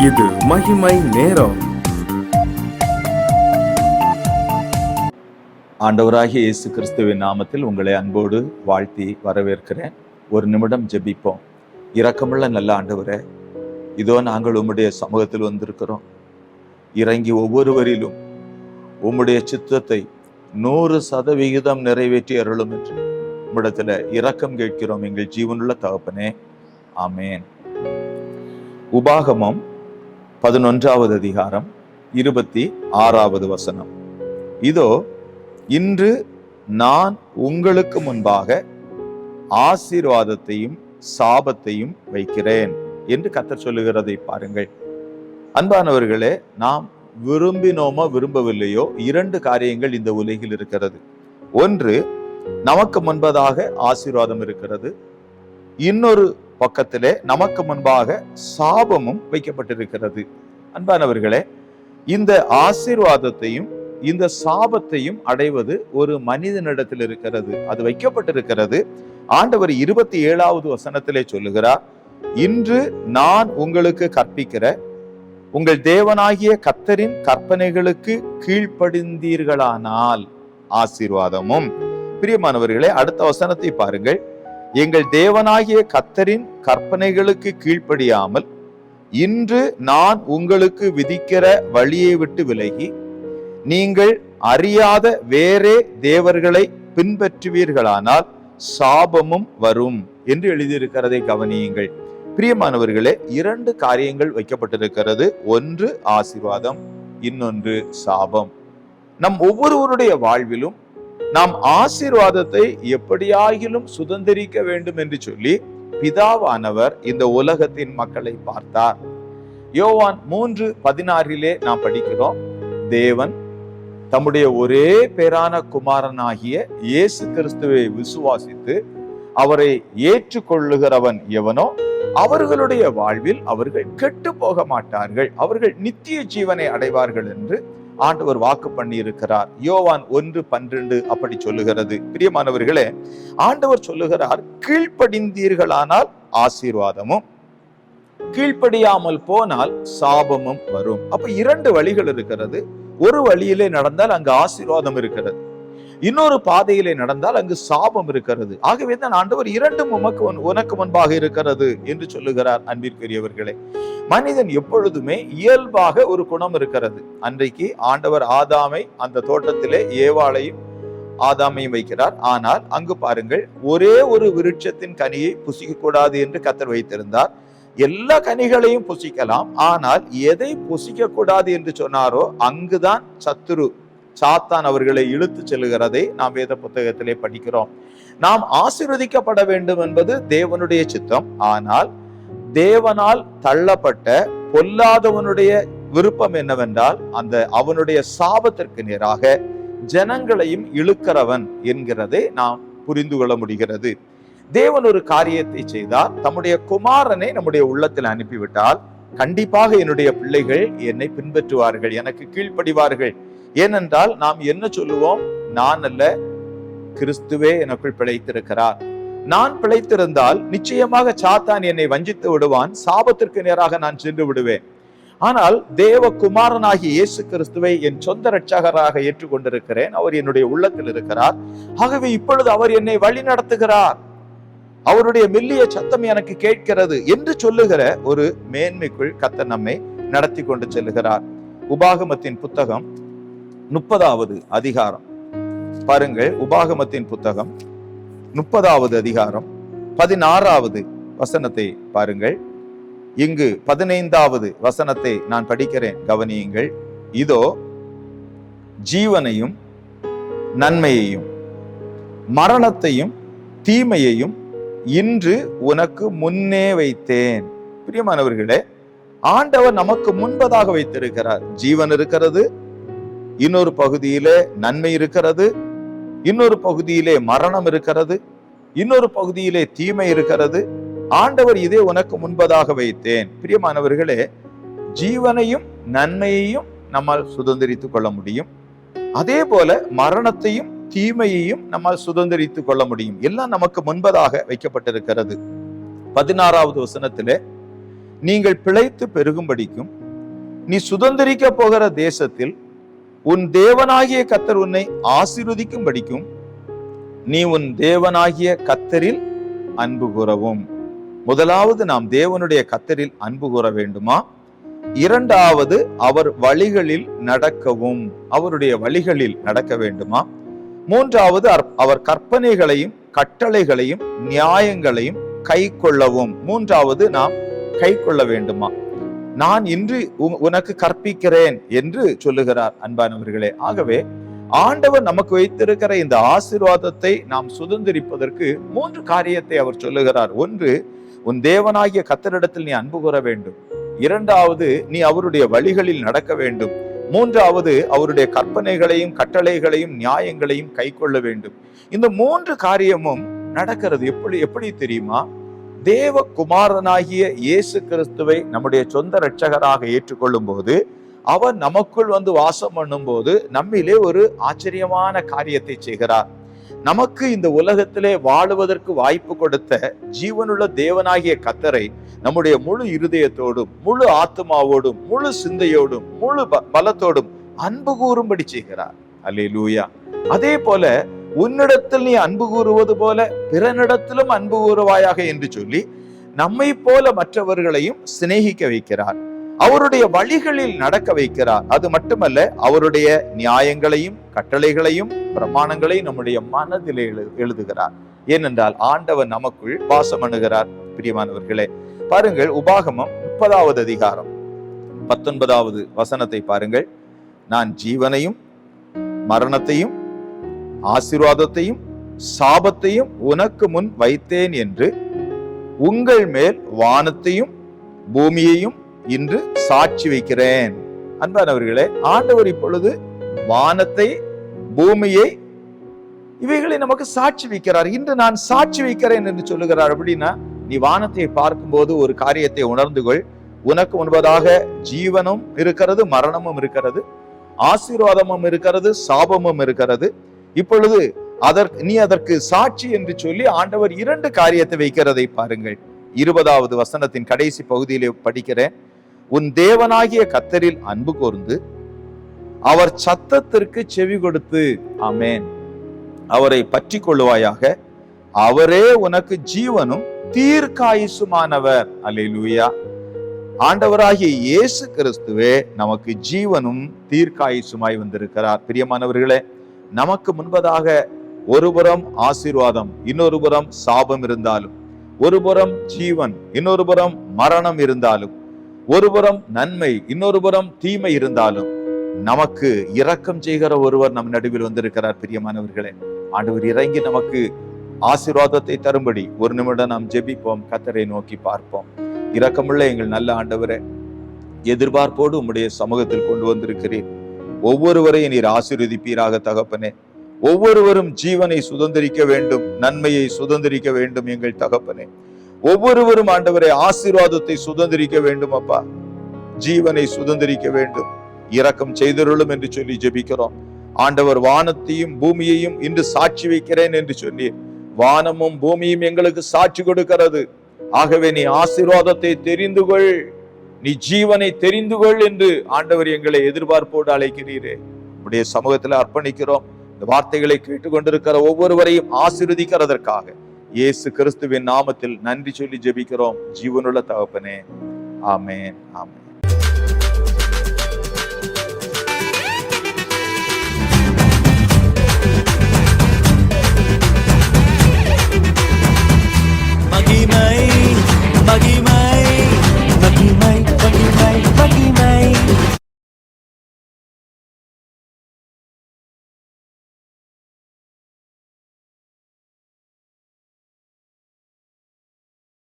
இது மகிமை நேரம். ஆண்டவராகிய இயேசு கிறிஸ்துவின் நாமத்தில் உங்களை அன்போடு வாழ்த்தி வரவேற்கிறேன். ஒரு நிமிடம் ஜெபிப்போம். இரக்கமுள்ள நல்ல ஆண்டவரே, இதோ நாங்கள் உம்முடைய சமூகத்தில் வந்திருக்கிறோம். இறங்கி ஒவ்வொருவரிலும் உம்முடைய சித்தத்தை 100% நிறைவேற்றி அருளும் என்று உம்மிடத்துல இரக்கம் கேட்கிறோம் எங்கள் ஜீவனுள்ள தகப்பனே. ஆமேன். உபாகமம் 11வது அதிகாரம் 26வது வசனம். இதோ இன்று நான் உங்களுக்கு முன்பாக ஆசீர்வாதத்தையும் சாபத்தையும் வைக்கிறேன் என்று கர்த்தர் சொல்லுகிறதை பாருங்கள். அன்பானவர்களே, நாம் விரும்பினோமோ விரும்பவில்லையோ 2 காரியங்கள் இந்த உலகில் இருக்கிறது. ஒன்று, நமக்கு முன்பதாக ஆசீர்வாதம் இருக்கிறது. இன்னொரு பக்கத்திலே நமக்கு முன்பாக சாபமும் வைக்கப்பட்டிருக்கிறது. அன்பானவர்களே, இந்த ஆசீர்வாதத்தையும் இந்த சாபத்தையும் அடைவது ஒரு மனிதனிடத்தில் இருக்கிறது. அது வைக்கப்பட்டிருக்கிறது. ஆண்டவர் 27வது வசனத்திலே சொல்லுகிறார், இன்று நான் உங்களுக்கு கற்பிக்கிற உங்கள் தேவனாகிய கர்த்தரின் கற்பனைகளுக்கு கீழ்ப்படிந்தீர்களானால் ஆசீர்வாதமும். பிரியமானவர்களே, அடுத்த வசனத்தை பாருங்கள். எங்கள் தேவனாகிய கர்த்தரின் கற்பனைகளுக்கு கீழ்ப்படியாமல் இன்று நான் உங்களுக்கு விதிக்கிற வழியை விட்டு விலகி நீங்கள் அறியாத வேறே தேவர்களை பின்பற்றுவீர்களானால் சாபமும் வரும் என்று எழுதியிருக்கிறதை கவனியுங்கள். பிரியமானவர்களே, 2 காரியங்கள் வைக்கப்பட்டிருக்கிறது. ஒன்று ஆசீர்வாதம், இன்னொன்று சாபம். நம் ஒவ்வொருவருடைய வாழ்விலும் நாம் ஆசீர்வாதத்தை எப்படியாகிலும் சுதந்திரிக்க வேண்டும் என்று சொல்லி பிதாவானவர் இந்த உலகத்தின் மக்களை பார்த்தார். யோவான் 3:16 நாம் படிக்கிறோம், தேவன் தம்முடைய ஒரே பேரான குமாரனாகிய இயேசு கிறிஸ்துவை விசுவாசித்து அவரை ஏற்றுக்கொள்ளுகிறவன் எவனோ அவர்களுடைய வாழ்வில் அவர்கள் கெட்டு போக மாட்டார்கள், அவர்கள் நித்திய ஜீவனை அடைவார்கள் என்று ஆண்டவர் வாக்கு பண்ணி இருக்கிறார். யோவான் 1:12 அப்படி சொல்லுகிறது. பிரியமானவர்களே, ஆண்டவர் சொல்லுகிறார், கீழ்ப்படிந்தீர்களானால் ஆசீர்வாதமும், கீழ்ப்படியாமல் போனால் சாபமும் வரும். அப்ப 2 வழிகள் இருக்கிறது. ஒரு வழியிலே நடந்தால் அங்கு ஆசீர்வாதம் இருக்கிறது, இன்னொரு பாதையிலே நடந்தால் அங்கு சாபம் இருக்கிறது. ஆகவே தான் ஆண்டவர் 2ம் உனக்கு முன்பாக இருக்கிறது என்று சொல்லுகிறார். அன்பிற்குரியவர்களே, மனிதன் எப்பொழுதுமே இயல்பாக ஒரு குணம் இருக்கிறது. அன்றைக்கு ஆண்டவர் ஆதாமை அந்த தோட்டத்திலே ஏவாளையும் ஆதாமையும் வைக்கிறார். ஆனால் அங்கு பாருங்கள், ஒரே ஒரு விருட்சத்தின் கனியை புசிக்க கூடாது என்று கர்த்தர் வைத்திருந்தார். எல்லா கனிகளையும் புசிக்கலாம், ஆனால் எதை புசிக்க கூடாது என்று சொன்னாரோ அங்குதான் சத்துரு சாத்தான் அவர்களை இழுத்து செல்லுகிறதை நாம் வேத புத்தகத்திலே படிக்கிறோம். நாம் ஆசீர்வதிக்கப்பட வேண்டும் என்பது தேவனுடைய சித்தம். ஆனால் தேவனால் தள்ளப்பட்ட பொல்லாதவனுடைய விருப்பம் என்னவென்றால் அவனுடைய சாபத்திற்கு நேராக ஜனங்களையும் இழுக்கிறவன் என்கிறதை நாம் புரிந்து கொள்ள முடிகிறது. தேவன் ஒரு காரியத்தை செய்தார், தம்முடைய குமாரனை நம்முடைய உள்ளத்தில் அனுப்பிவிட்டால் கண்டிப்பாக என்னுடைய பிள்ளைகள் என்னை பின்பற்றுவார்கள், எனக்கு கீழ்ப்படிவார்கள். ஏனென்றால் நாம் என்ன சொல்லுவோம்? நான் அல்ல, கிறிஸ்துவே எனக்குள் பிழைத்திருக்கிறார். நான் பிழைத்திருந்தால் நிச்சயமாக சாத்தான் என்னை வஞ்சித்து விடுவான், சாபத்திற்கு நேராக நான் சென்று விடுவேன். ஆனால் தேவ குமாரனாகிய இயேசு கிறிஸ்துவை என் சொந்த இரட்சகராக ஏற்றுக்கொண்டிருக்கிறேன். அவர் என்னுடைய உள்ளத்தில் இருக்கிறார். ஆகவே இப்பொழுது அவர் என்னை வழி நடத்துகிறார், அவருடைய மெல்லிய சத்தம் எனக்கு கேட்கிறது என்று சொல்லுகிற ஒரு மேன்மைக்குள் கர்த்தர் நம்மை நடத்தி கொண்டு செல்லுகிறார். உபாகமத்தின் புத்தகம் 30வது அதிகாரம் பாருங்கள். உபாகமத்தின் புத்தகம் 30வது அதிகாரம் 16வது வசனத்தை பாருங்கள். இங்கு 15வது வசனத்தை நான் படிக்கிறேன், கவனியுங்கள். இதோ ஜீவனையும் நன்மையையும் மரணத்தையும் தீமையையும் இன்று உனக்கு முன்னே வைத்தேன். பிரியமானவர்களே, ஆண்டவர் நமக்கு முன்பதாக வைத்திருக்கிறார். ஜீவன் இருக்கிறது, இன்னொரு பகுதியிலே நன்மை இருக்கிறது, இன்னொரு பகுதியிலே மரணம் இருக்கிறது, இன்னொரு பகுதியிலே தீமை இருக்கிறது. ஆண்டவர் இதே உனக்கு முன்பதாக வைத்தேன். பிரியமானவர்களே, ஜீவனையும் நன்மையையும் நம்மால் சுதந்திரித்துக் கொள்ள முடியும், அதே போல மரணத்தையும் தீமையையும் நம்மால் சுதந்திரித்துக் கொள்ள முடியும். எல்லாம் நமக்கு முன்பதாக வைக்கப்பட்டிருக்கிறது. 16வது வசனத்திலே, நீங்கள் பிழைத்து பெருகும்படிக்கும் நீ சுதந்திரிக்க போகிற தேசத்தில் உன் தேவனாகிய கர்த்தர் உன்னை ஆசீர்வதிக்கும்படிக்கும் நீ உன் தேவனாகிய கர்த்தரில் அன்பு கூறவும். முதலாவது நாம் தேவனுடைய கர்த்தரில் அன்பு கூற வேண்டுமா? இரண்டாவது அவர் வழிகளில் நடக்கவும், அவருடைய வழிகளில் நடக்க வேண்டுமா? மூன்றாவது அவர் கற்பனைகளையும் கட்டளைகளையும் நியாயங்களையும் கை கொள்ளவும், மூன்றாவது நாம் கை கொள்ள வேண்டுமா? நான் இன்று உனக்கு கற்பிக்கிறேன் என்று சொல்லுகிறார் அன்பானவர்களே. ஆகவே ஆண்டவர் நமக்கு வைத்திருக்கிற இந்த ஆசீர்வாதத்தை நாம் சுதந்திரிப்பதற்கு மூன்று காரியத்தை அவர் சொல்லுகிறார். ஒன்று, உன் தேவனாகிய கர்த்தரிடத்தில் நீ அன்பு கூற வேண்டும். இரண்டாவது, நீ அவருடைய வழிகளில் நடக்க வேண்டும். மூன்றாவது, அவருடைய கற்பனைகளையும் கட்டளைகளையும் நியாயங்களையும் கை கொள்ள வேண்டும். இந்த மூன்று காரியமும் நடக்கிறது எப்படி தெரியுமா? தேவ குமாரனாகிய இயேசு கிறிஸ்துவை நம்முடைய சொந்த இரட்சகராக ஏற்றுக்கொள்ளும் போது, அவர் நமக்குள் வந்து வாசம் பண்ணும் போது நம்மிலே ஒரு ஆச்சரியமான காரியத்தை செய்கிறார். நமக்கு இந்த உலகத்திலே வாழுவதற்கு வாய்ப்பு கொடுத்த ஜீவனுள்ள தேவனாகிய கர்த்தரை நம்முடைய முழு இருதயத்தோடும் முழு ஆத்மாவோடும் முழு சிந்தையோடும் முழு பலத்தோடும் அன்பு கூறும்படி செய்கிறார். அல்லேலூயா. அதே போல உன்னிடத்தில் நீ அன்பு கூறுவது போல பிறனிடத்திலும் அன்பு கூறுவாயாக என்று சொல்லி நம்மை போல மற்றவர்களையும் சிநேகிக்க வைக்கிறார். அவருடைய வழிகளில் நடக்க வைக்கிறார். அது மட்டுமல்ல, அவருடைய நியாயங்களையும் கட்டளைகளையும் பிரமாணங்களையும் நம்முடைய மனதிலே எழுதுகிறார். ஏனென்றால் ஆண்டவர் நமக்குள் வாசம் பண்ணுகிறார். பிரியமானவர்களே, பாருங்கள், உபாகமம் 30வது அதிகாரம் 19வது வசனத்தை பாருங்கள். நான் ஜீவனையும் மரணத்தையும் ஆசீர்வாதத்தையும் சாபத்தையும் உனக்கு முன் வைத்தேன் என்று உங்கள் மேல் வானத்தையும் பூமியையும் இன்று சாட்சி வைக்கிறேன். அன்பானவர்களே, ஆண்டவர் இப்பொழுது வானத்தை பூமியை இவைகளை நமக்கு சாட்சி வைக்கிறார். இன்று நான் சாட்சி வைக்கிறேன் என்று சொல்லுகிறார். அப்படின்னா, நீ வானத்தை பார்க்கும்போது ஒரு காரியத்தை உணர்ந்து கொள். உனக்கு முன்பதாக ஜீவனும் இருக்கிறது, மரணமும் இருக்கிறது, ஆசீர்வாதமும் இருக்கிறது, சாபமும் இருக்கிறது. இப்பொழுது நீ அதற்கு சாட்சி என்று சொல்லி ஆண்டவர் இரண்டு காரியத்தை வைக்கிறதை பாருங்கள். 20வது வசனத்தின் கடைசி பகுதியிலே படிக்கிறேன். உன் தேவனாகிய கர்த்தரில் அன்பு கூர்ந்து அவர் சத்தத்திற்கு செவி கொடுத்து, ஆமென், அவரை பற்றி கொள்ளுவாயாக. அவரே உனக்கு ஜீவனும் தீர்க்காயுசுமானவர். அல்லேலூயா. ஆண்டவராகிய இயேசு கிறிஸ்துவே நமக்கு ஜீவனும் தீர்க்காயுசுமாய் வந்திருக்கிறார். பிரியமானவர்களே, நமக்கு முன்பதாக ஒருபுறம் ஆசீர்வாதம், இன்னொரு புறம் சாபம் இருந்தாலும், ஒரு புறம் ஜீவன், இன்னொரு புறம் மரணம் இருந்தாலும், ஒரு புறம் நன்மை, இன்னொரு புறம் தீமை இருந்தாலும், நமக்கு இரக்கம் செய்கிற ஒருவர் நம் நடுவில் வந்திருக்கிறார். பிரியமானவர்களே, ஆண்டவர் இறங்கி நமக்கு ஆசீர்வாதத்தை தரும்படி ஒரு நிமிடம் நாம் ஜெபிப்போம், கர்த்தரை நோக்கி பார்ப்போம். இரக்கமுள்ள எங்கள் நல்ல ஆண்டவரே, எதிர்பார்ப்போடு உம்முடைய சமூகத்தில் கொண்டு வந்திருக்கிறேன். ஒவ்வொருவரையும் நீர் ஆசீர்வதிப்பீராக தகப்பனே. ஒவ்வொருவரும் ஜீவனை சுதந்திரிக்க வேண்டும், நன்மையை சுதந்திரிக்க வேண்டும் எங்கள் தகப்பனே. ஒவ்வொருவரும் ஆண்டவரை ஆசீர்வாதத்தை சுதந்திரிக்க வேண்டும் அப்பா, ஜீவனை சுதந்திரிக்க வேண்டும். இரக்கம் செய்தருளும் என்று சொல்லி ஜெபிக்கிறோம். ஆண்டவர் வானத்தையும் பூமியையும் இன்று சாட்சி வைக்கிறேன் என்று சொன்னீர். வானமும் பூமியும் எங்களுக்கு சாட்சி கொடுக்கிறது. ஆகவே நீ ஆசீர்வாதத்தை தெரிந்து கொள், நீ ஜீவனை தெரிந்து கொள் என்று ஆண்டவர் எங்களை எதிர்பார்ப்போடு அழைக்கிறீரே. உடைய சமூகத்தில் அர்ப்பணிக்கிறோம். இந்த வார்த்தைகளை கேட்டுக்கொண்டிருக்கிற ஒவ்வொருவரையும் ஆசீர்வதிக்கிறதற்காக இயேசு கிறிஸ்துவின் நாமத்தில் நன்றி சொல்லி ஜெபிக்கிறோம். ஜீவனுள்ள தகப்பனே, ஆமென், ஆமென்.